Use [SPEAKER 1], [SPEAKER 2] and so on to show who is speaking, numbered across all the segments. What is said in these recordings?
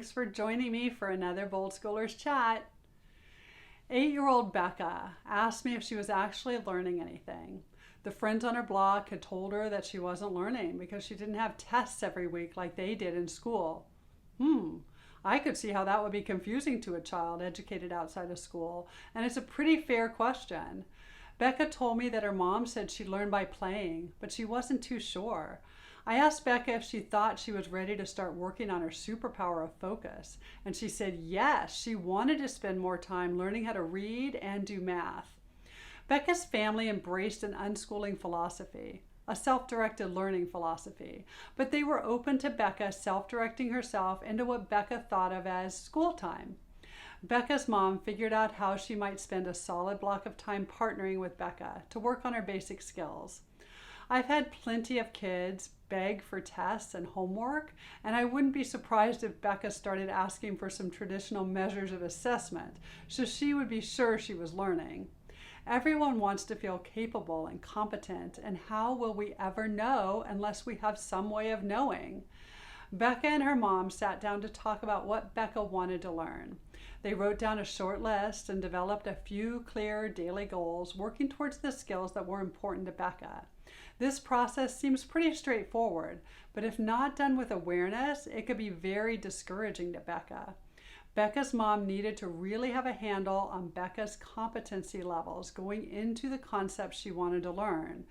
[SPEAKER 1] Thanks for joining me for another Bold Schoolers chat. 8-year-old Becca asked me if she was actually learning anything. The friends on her block had told her that she wasn't learning because she didn't have tests every week like they did in school. I could see how that would be confusing to a child educated outside of school, and it's a pretty fair question. Becca told me that her mom said she learned by playing, but she wasn't too sure. I asked Becca if she thought she was ready to start working on her superpower of focus, and she said yes, she wanted to spend more time learning how to read and do math. Becca's family embraced an unschooling philosophy, a self-directed learning philosophy, but they were open to Becca self-directing herself into what Becca thought of as school time. Becca's mom figured out how she might spend a solid block of time partnering with Becca to work on her basic skills. I've had plenty of kids beg for tests and homework, and I wouldn't be surprised if Becca started asking for some traditional measures of assessment, so she would be sure she was learning. Everyone wants to feel capable and competent, and how will we ever know unless we have some way of knowing? Becca and her mom sat down to talk about what Becca wanted to learn. They wrote down a short list and developed a few clear daily goals, working towards the skills that were important to Becca. This process seems pretty straightforward, but if not done with awareness, it could be very discouraging to Becca. Becca's mom needed to really have a handle on Becca's competency levels going into the concepts she wanted to learn.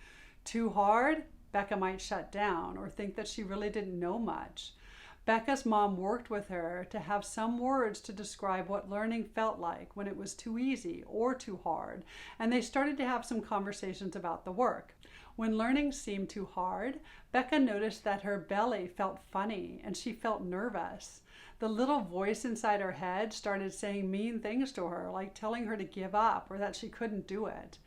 [SPEAKER 1] Too hard? Becca might shut down or think that she really didn't know much. Becca's mom worked with her to have some words to describe what learning felt like when it was too easy or too hard, and they started to have some conversations about the work. When learning seemed too hard, Becca noticed that her belly felt funny and she felt nervous. The little voice inside her head started saying mean things to her, like telling her to give up or that she couldn't do it.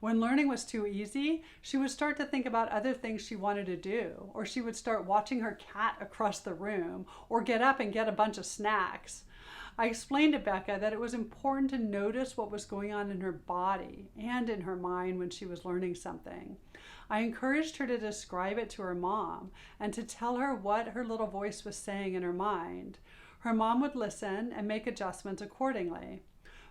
[SPEAKER 1] When learning was too easy, she would start to think about other things she wanted to do, or she would start watching her cat across the room, or get up and get a bunch of snacks. I explained to Becca that it was important to notice what was going on in her body and in her mind when she was learning something. I encouraged her to describe it to her mom and to tell her what her little voice was saying in her mind. Her mom would listen and make adjustments accordingly.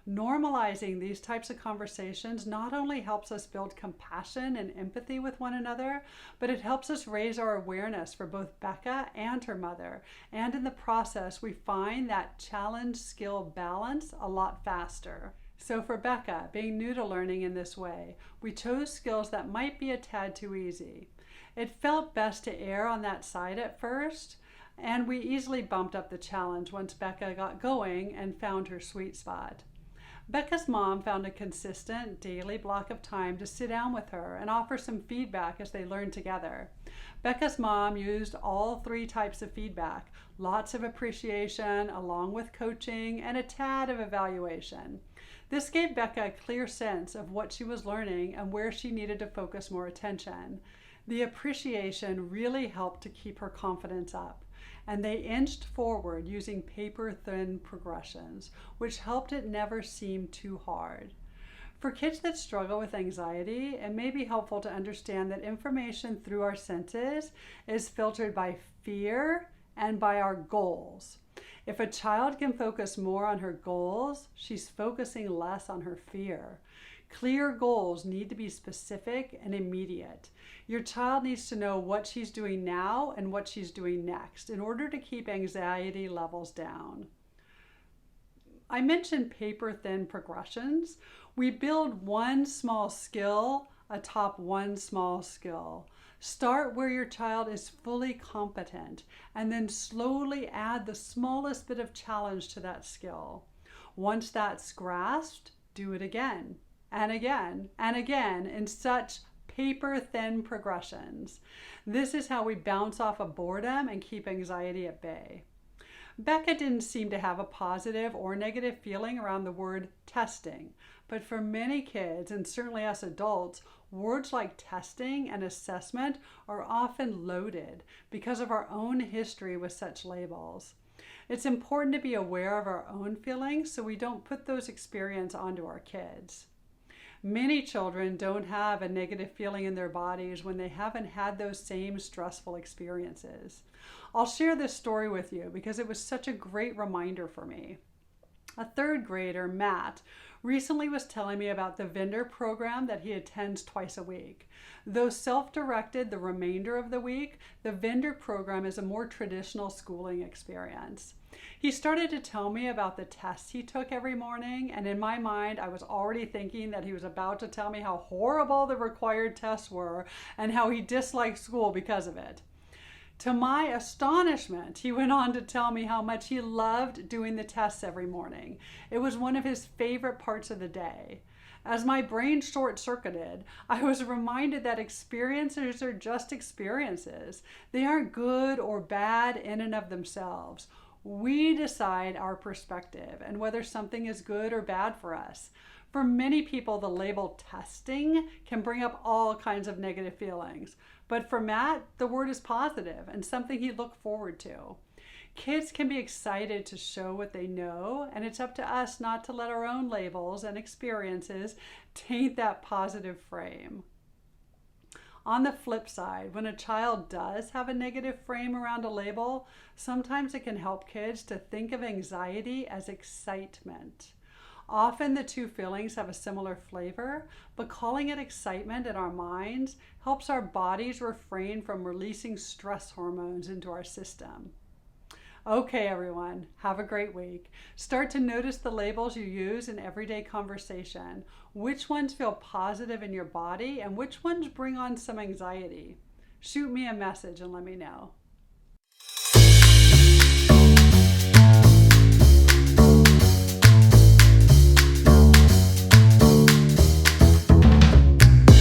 [SPEAKER 1] Normalizing these types of conversations not only helps us build compassion and empathy with one another, but it helps us raise our awareness for both Becca and her mother. And in the process, we find that challenge-skill balance a lot faster. So for Becca, being new to learning in this way, we chose skills that might be a tad too easy. It felt best to err on that side at first, and we easily bumped up the challenge once Becca got going and found her sweet spot. Becca's mom found a consistent daily block of time to sit down with her and offer some feedback as they learned together. Becca's mom used all 3 types of feedback, lots of appreciation along with coaching and a tad of evaluation. This gave Becca a clear sense of what she was learning and where she needed to focus more attention. The appreciation really helped to keep her confidence up, and they inched forward using paper-thin progressions, which helped it never seem too hard. For kids that struggle with anxiety, it may be helpful to understand that information through our senses is filtered by fear and by our goals. If a child can focus more on her goals, she's focusing less on her fear. Clear goals need to be specific and immediate. Your child needs to know what she's doing now and what she's doing next in order to keep anxiety levels down. I mentioned paper-thin progressions. We build one small skill atop one small skill. Start where your child is fully competent and then slowly add the smallest bit of challenge to that skill. Once that's grasped, do it again and again and again in such paper-thin progressions. This is how we bounce off of boredom and keep anxiety at bay. Becca didn't seem to have a positive or negative feeling around the word testing, but for many kids, and certainly us adults, words like testing and assessment are often loaded because of our own history with such labels. It's important to be aware of our own feelings so we don't put those experiences onto our kids. Many children don't have a negative feeling in their bodies when they haven't had those same stressful experiences. I'll share this story with you because it was such a great reminder for me. A third grader, Matt, recently was telling me about the vendor program that he attends twice a week. Though self-directed the remainder of the week, the vendor program is a more traditional schooling experience. He started to tell me about the tests he took every morning, and in my mind, I was already thinking that he was about to tell me how horrible the required tests were and how he disliked school because of it. To my astonishment, he went on to tell me how much he loved doing the tests every morning. It was one of his favorite parts of the day. As my brain short-circuited, I was reminded that experiences are just experiences. They aren't good or bad in and of themselves. We decide our perspective and whether something is good or bad for us. For many people, the label testing can bring up all kinds of negative feelings. But for Matt, the word is positive and something he looked forward to. Kids can be excited to show what they know, and it's up to us not to let our own labels and experiences taint that positive frame. On the flip side, when a child does have a negative frame around a label, sometimes it can help kids to think of anxiety as excitement. Often the two feelings have a similar flavor, but calling it excitement in our minds helps our bodies refrain from releasing stress hormones into our system. Okay, everyone, have a great week. Start to notice the labels you use in everyday conversation. Which ones feel positive in your body and which ones bring on some anxiety? Shoot me a message and let me know.